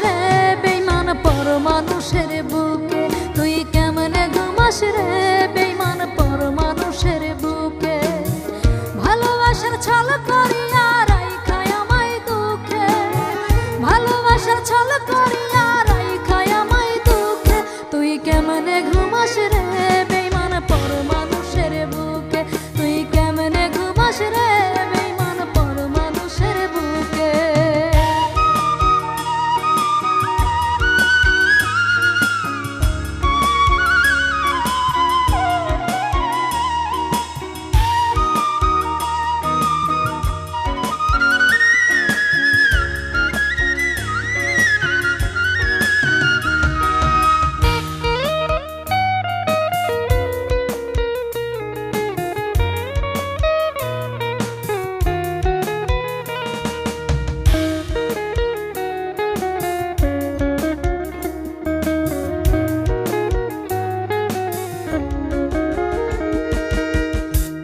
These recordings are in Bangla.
রে বেঈমান পর মানুষের বুকে, তুই কেমনে ঘুমাস রে বেঈমান পর মানুষের বুকে। ভালোবাসার ছল করিয়া রাইখায় আমায় দুঃখে, ভালোবাসার ছল করিয়া রাইখায় আমায় দুঃখে, তুই কেমনে ঘুমাস রে বেঈমান পর মানুষের বুকে, তুই কেমনে ঘুমাস রে বেঈমান পর মানুষের বুকে।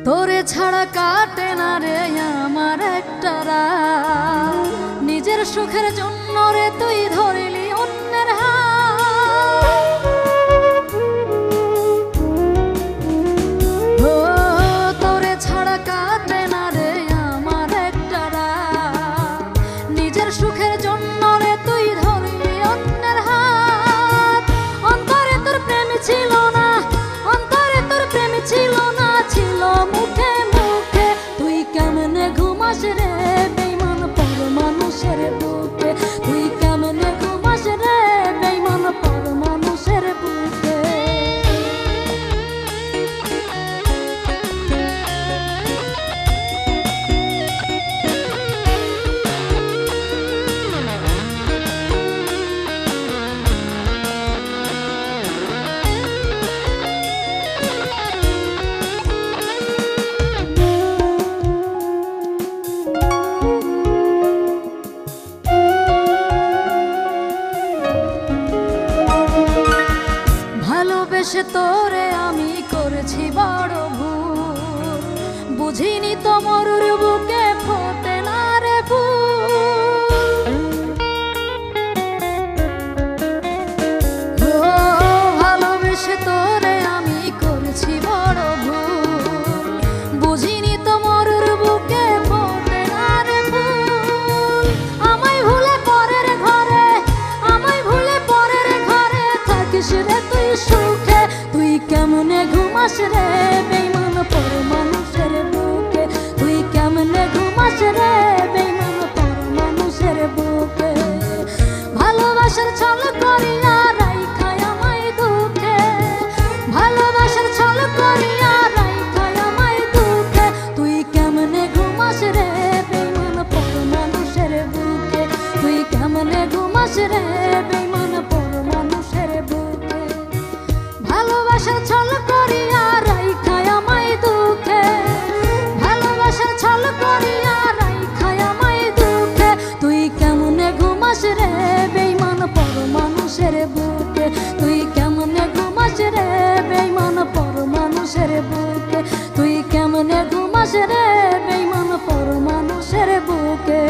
তোরে ছাড়া কাটে না রে আমার একটা রাত, নিজের সুখের জন্য রে তুই ধরলি অন্যের হাত। ও তোরে ছাড়া কাটে না রে আমার একটা রাত, নিজের সুখের জন্য রে তুই ধরলি অন্যের হাত। অন্তরে তোর প্রেম ছিল না, অন্তরে তোর প্রেম ছিল না, ছিল মুখে মুখে, তুই কেমনে ঘুমাস রে বেঈমান পর মানুষের বুকে, তুই কেমনে ঘুমাস রে বেঈমান পর মানুষের বুকে। ভালোবেসে তোরে আমি করেছি বড় ভুল, বুঝিনি তো মরুর বুকে ফোটে না রে ফুল। ও ভালোবেসে তোরে আমি করেছি বড় ভুল, বুঝিনি তো মরুর বুকে ফোটে না রে ফুল। আমায় ভুলে পরের ঘরে, আমায় ভুলে পরের ঘরে থাকিস রে তুই সুখে, তুই কেমনে ঘুমাস রে বেঈমান পর মানুষের বুকে, তুই কেমনে ঘুমাস রে বেঈমান পর মানুষের বুকে। ভালোবাসার ছল করিয়া রাইখায় আমায় দুঃখে, ভালোবাসার ছল করিয়া রাইখায় আমায় দুঃখে, তুই কেমনে ঘুমাস রে বেঈমান পর মানুষের বুকে, তুই কেমনে ঘুমাস রে বেঈমান পর মানুষের বুকে। ভালোবাসার ছল করিয়া রাইখায় আমায় দুঃখে, ভালোবাসার ছল করিয়া রাইখায় আমায় দুঃখে, তুই কেমনে ঘুমাস রে বেঈমান পর মানুষের বুকে, তুই কেমনে ঘুমাস রে বেঈমান পর মানুষের বুকে, তুই কেমনে ঘুমাস রে বেঈমান পর মানুষের বুকে।